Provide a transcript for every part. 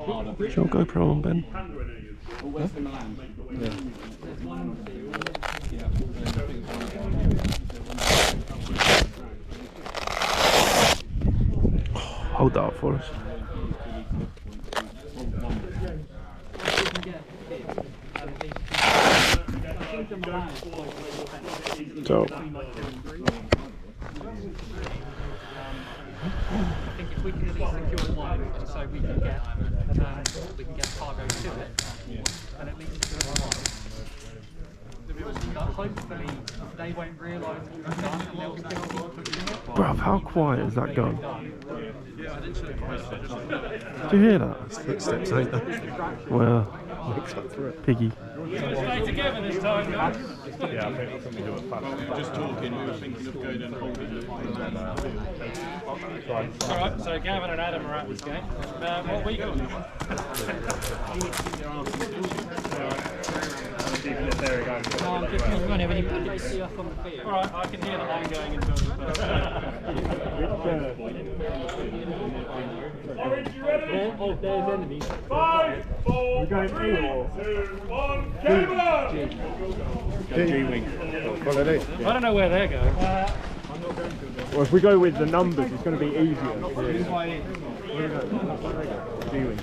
Put your GoPro on, Ben. Hold that up for us. So. I think if we can at least secure one, so we can get cargo to it, and at least secure one. But hopefully they won't realise what we've done and they'll still keep pushing it. Bruv, how quiet is that gun? Do you hear that? Footsteps, ain't they? Well, piggy. Stay together this time, guys. Yeah, I think we do it fast. Just talking, we were thinking of going and holding it. Alright, so Gavin and Adam are at this game. What we got? There we go. Alright, I can hear the line going until the there's enemies. 5, 4, We're going 3, 2, A or 1, cable up! G-Wing. I don't know where they're going. Well, if we go with the numbers, it's going to be easier. G-Wing.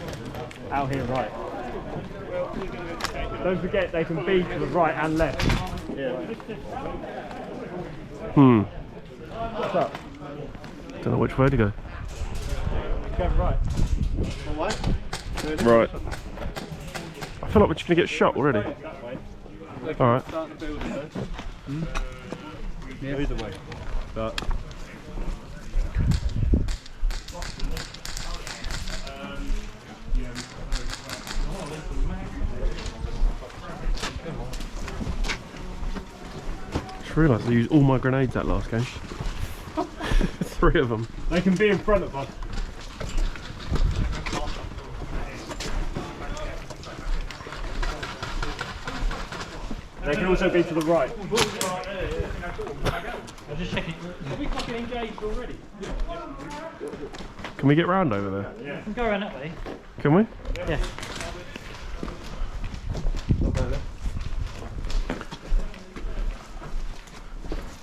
Out here, right. Don't forget, they can be to the right and left. What's up? Don't know which way to go. Go right. Right. I feel like we're just gonna get shot already. Alright. Either way. But Just realised I used all my grenades that last game. 3 of them. they can be in front of us. They can also be to the right. I'm just checking. Are we fucking engaged already? Can we get round over there? We can go around that way. Can we? Yeah.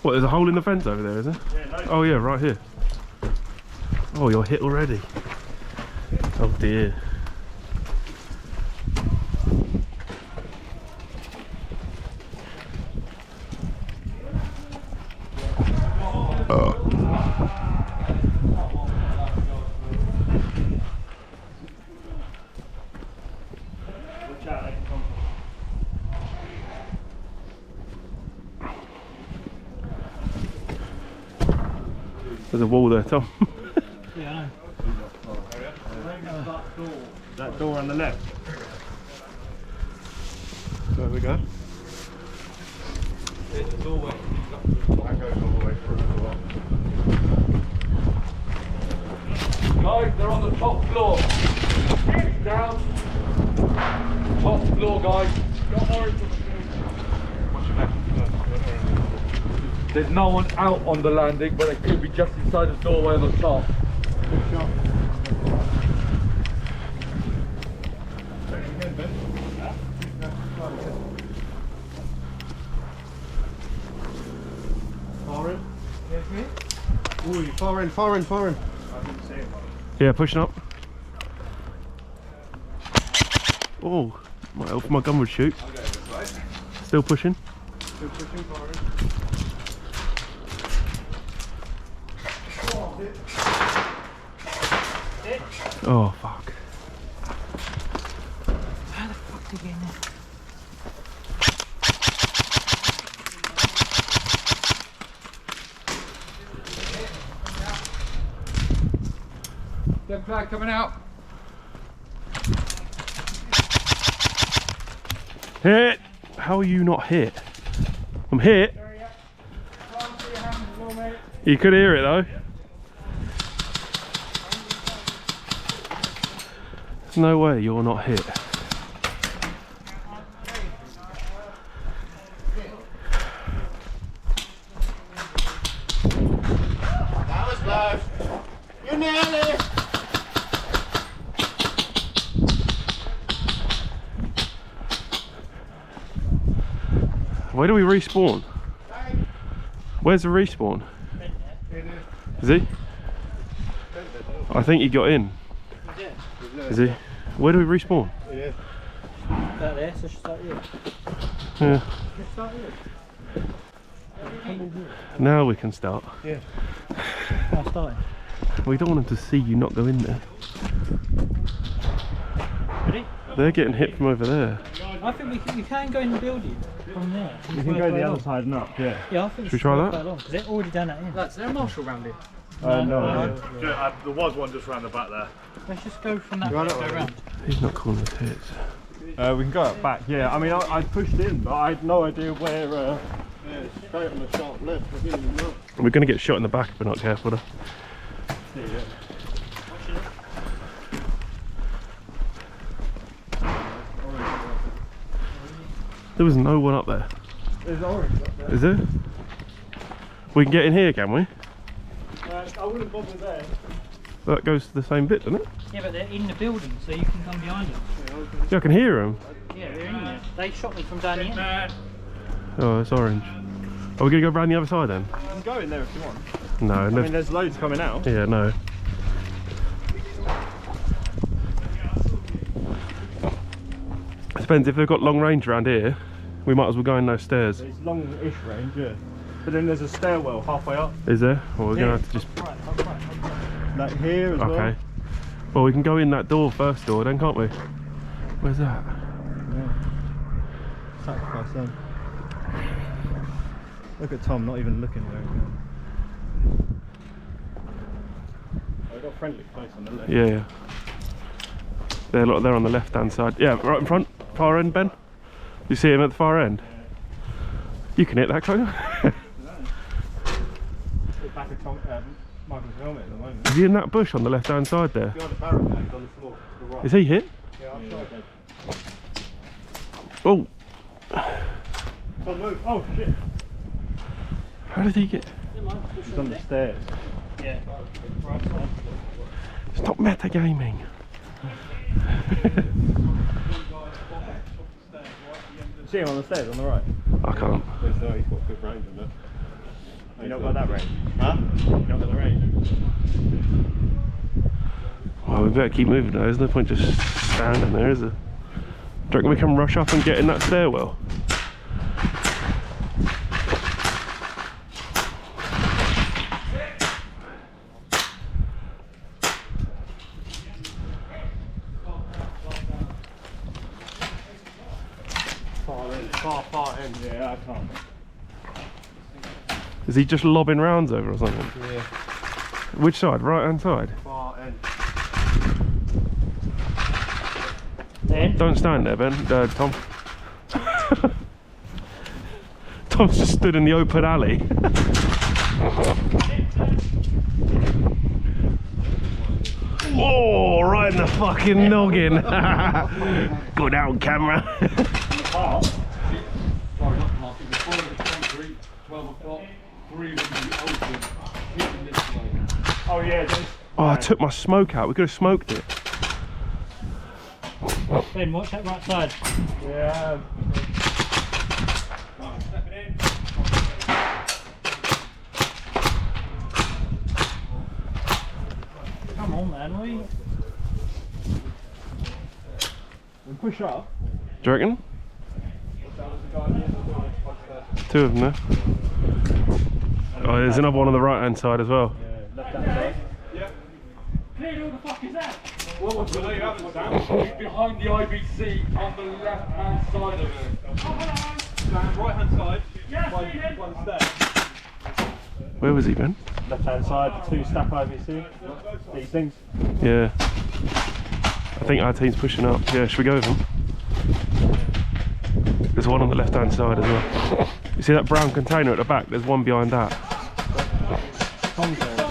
What, there's a hole in the fence over there, is there? Oh yeah, right here. Oh, you're hit already. Oh dear. There's a wall there, Tom. Yeah, I know. That door on the left. There we go. It's a doorway. That goes all the way through as well. Guys, they're on the top floor. Down. Top floor, guys. There's no one out on the landing, but they could be just inside the doorway on the top. Far in? Ooh, far in, far in, far in. Yeah, pushing up. Oh, my gun would shoot. Still pushing. Still pushing, far in. Oh fuck. How the fuck did you get in there? Dead flag coming out. Hit! How are you not hit? I'm hit. You could hear it though. There's no way you're not hit. That was close. You nailed it. Where do we respawn? Where's the respawn? Is he? I think he got in. Is he? Where do we respawn? Yeah. About there, so start here. Yeah. Start here. Now we can start. Yeah. I'm starting. We don't want them to see you not go in there. Ready? They're getting hit from over there. I think we can go in the building from there. You can go the other side and up, yeah. Yeah, I think Should we try that? Because they're already done that in. Is there a marshal round here? No. There was one just round the back there. Let's just go from that way, go around. He's not calling the tits. We can go up back, yeah. I mean, I pushed in, but I had no idea where. Straight on the sharp left. I didn't even know. We're going to get shot in the back if we're not careful though. There was no one up there. There's orange up there. Is there? We can get in here, can we? I wouldn't bother there. That goes to the same bit, doesn't it? Yeah, but they're in the building, so you can come behind them. Yeah, I can hear them. Yeah, they're in there. They shot me from down here. Oh, it's orange. Are we going to go round the other side then? You can go in there if you want. No, I no. mean, there's loads coming out. Yeah, no. Depends if they've got long range around here. We might as well go in those stairs. It's long-ish range, yeah. But then there's a stairwell halfway up. Is there? Well, we're going to have to just... Like here as well. Okay. Well, we can go in that door, first door then, can't we? Where's that? Yeah. Sacrifice them. Look at Tom, not even looking where he's going. I've got friendly place on the left. Yeah, yeah. They're on the left-hand side. Yeah, right in front. Far end, Ben. You see him at the far end? Yeah. You can hit that, can't you? Back of Tom, Michael's helmet at the moment. Is he in that bush on the left-hand side there? Behind the barricade on the floor, to the right. Is he hit? Yeah, I'm sure. Oh! Tom, move. Oh, shit. How did he get... He's on the stairs. Yeah. Stop metagaming. See him on the stairs on the right? I can't. He's got good range on it. You not got that range? Huh? You not got the range? Well, we better keep moving though. There's no point just standing there, is there? Do you reckon we can rush up and get in that stairwell? Far end. Yeah, I can't. Is he just lobbing rounds over or something? Yeah. Which side? Right hand side? Far end. Then? Don't stand there, Ben. Tom. Tom's just stood in the open alley. Oh, right in the fucking noggin. Go down, camera. Oh yeah. Oh, I took my smoke out. We could have smoked it. Ben, watch that right side. Yeah. Come on, man. We push up. Do you reckon? Two of them there. Oh, there's another one on the right hand side as well. Yeah, left hand side. Who the fuck is that? He's behind the IBC on the left hand side of it. Right hand side. One step. Where was he, Ben? Left hand side, two stack IBC. These things. Yeah. I think our team's pushing up. Yeah, should we go with them? There's one on the left hand side as well. You see that brown container at the back? There's one behind that. Tom's there as well.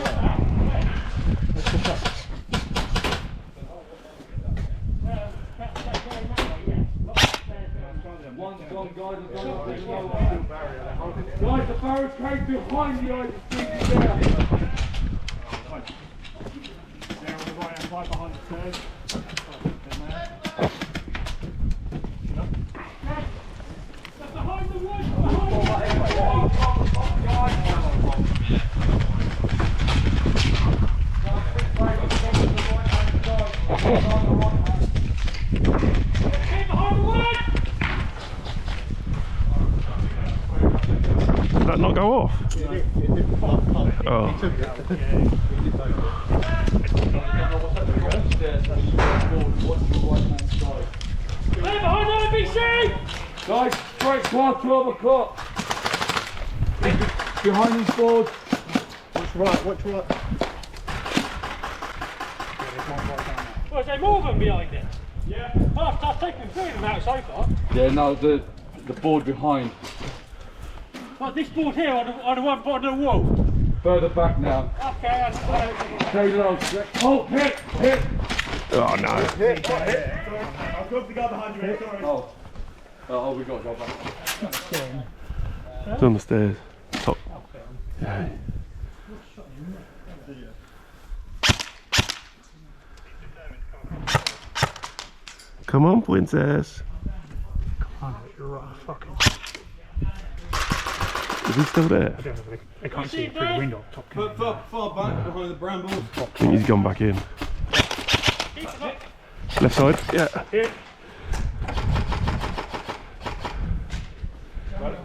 Let's push up. Guys, the barricade behind the IBC is there. They're on the right hand side behind the stairs. Behind the wood! Did that not go off? Oh. Clear behind IBC! Guys, straight squad, 12 o'clock. Behind these boards. Watch right, watch right. Well, is there more of them behind it? Yeah. Well, I've taken 3 of them out so far. Yeah, no, the board behind. What, this board here on the one on the wall? Further back now. Okay, Stay low. Oh, hit! Oh no. I'll grab the guy behind you, mate, sorry. Oh, we got to go back. It's on the stairs. Top. Yeah. Come on, princess. fucking. Is he still there? I don't know, they can't see it through the window. Top Far back behind the brambles. I think he's gone back in. Left side, yeah.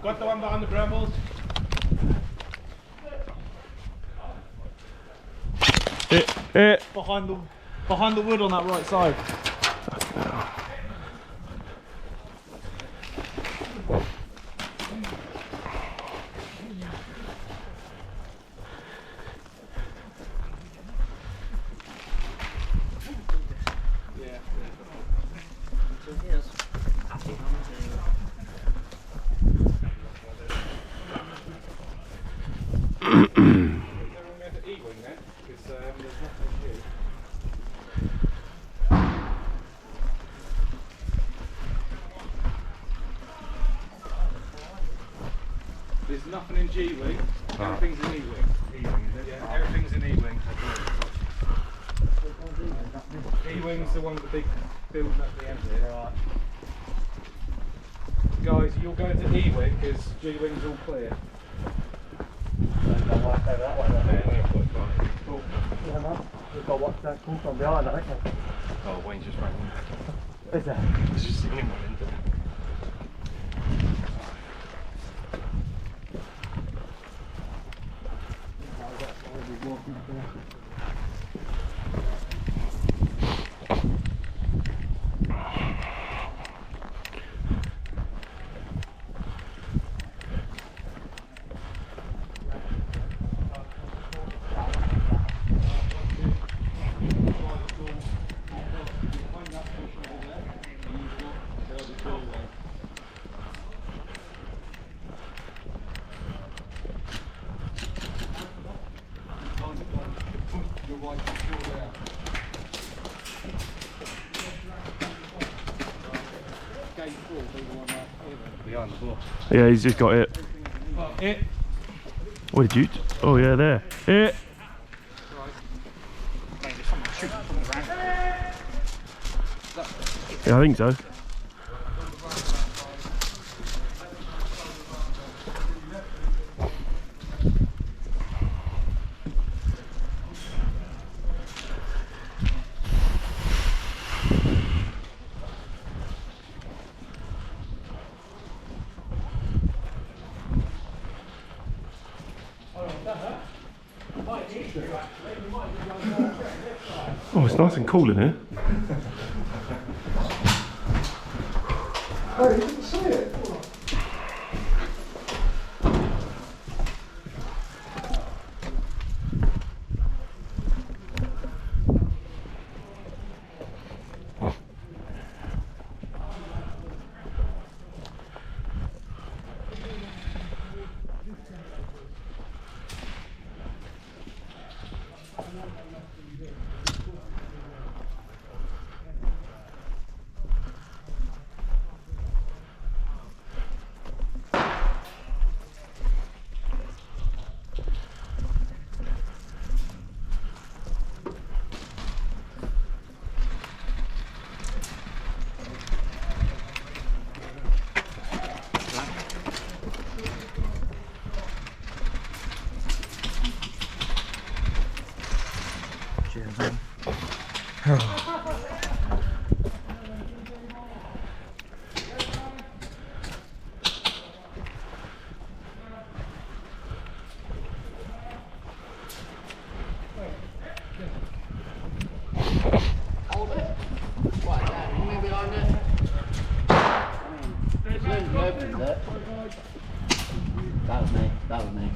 Got the one behind the brambles. Behind the wood on that right side. There's nothing in G-Wing, everything's in E-Wing. Yeah, everything's in E-Wing. E-Wing's the one with the big building at the end here. Right. Guys, you'll go to E-Wing because G-Wing's all clear. We've got what's that come from behind, I think. Oh, Wayne just rang me. Is there? There's just singing one in there. Behind the ball. Yeah, he's just got it. It. What did you? Oh yeah, there. It. Yeah, I think so. Oh, it's nice and cool in here. Oh, you didn't see it? opened it. That was me. That was me.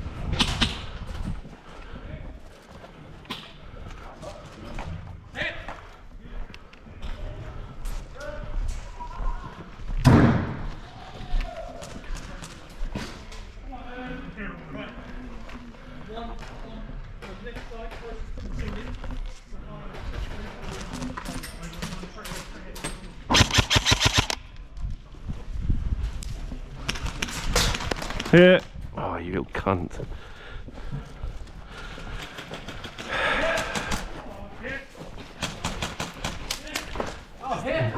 Here. Oh, you little cunt.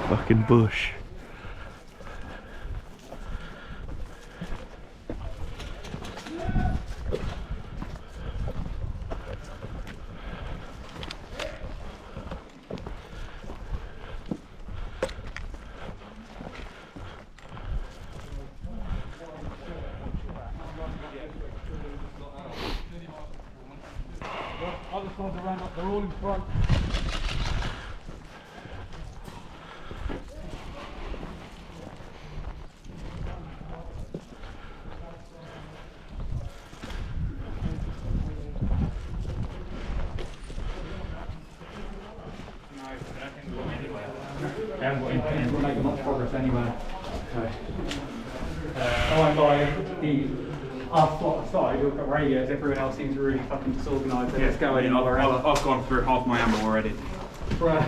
Fucking bush. Other side around up, they're all in front. And we're making much progress anyway. Going by the side, look at radios, everyone else seems really fucking disorganised. Let's go in another hour. I've gone through half my ammo already. Bruh.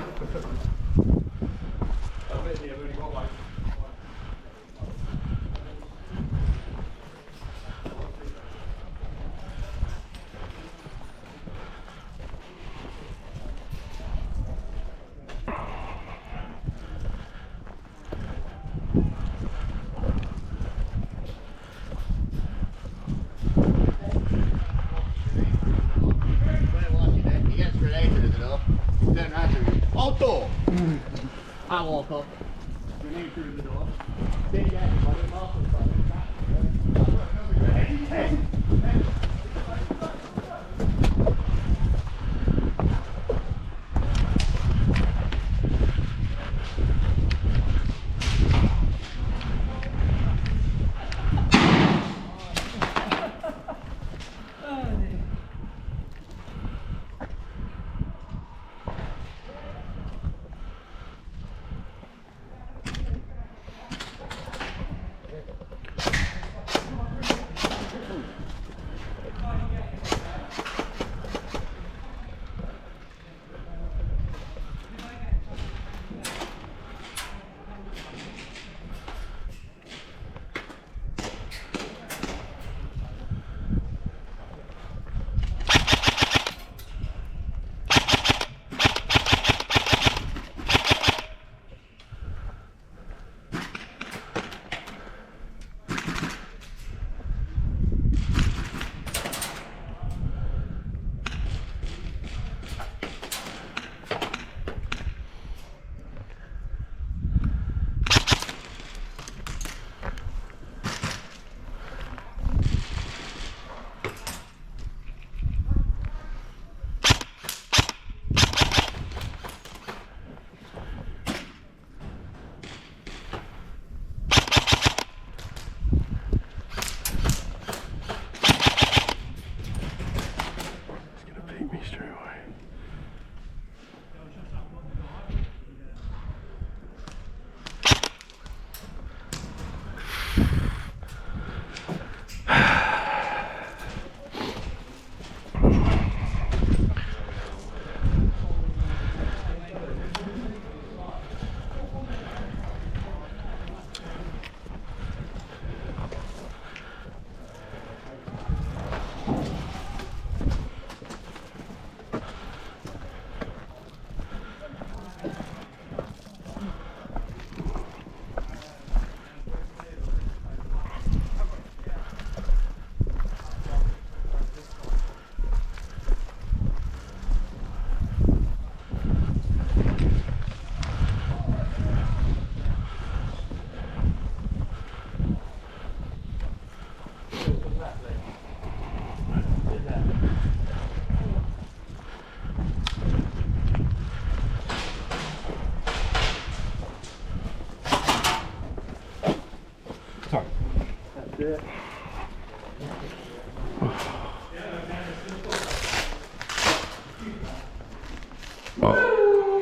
He gets related as well. He's doing that to me. Oh, door! I walk up. Grenade through the door. Then yeah, everybody, Martha's Hey! it.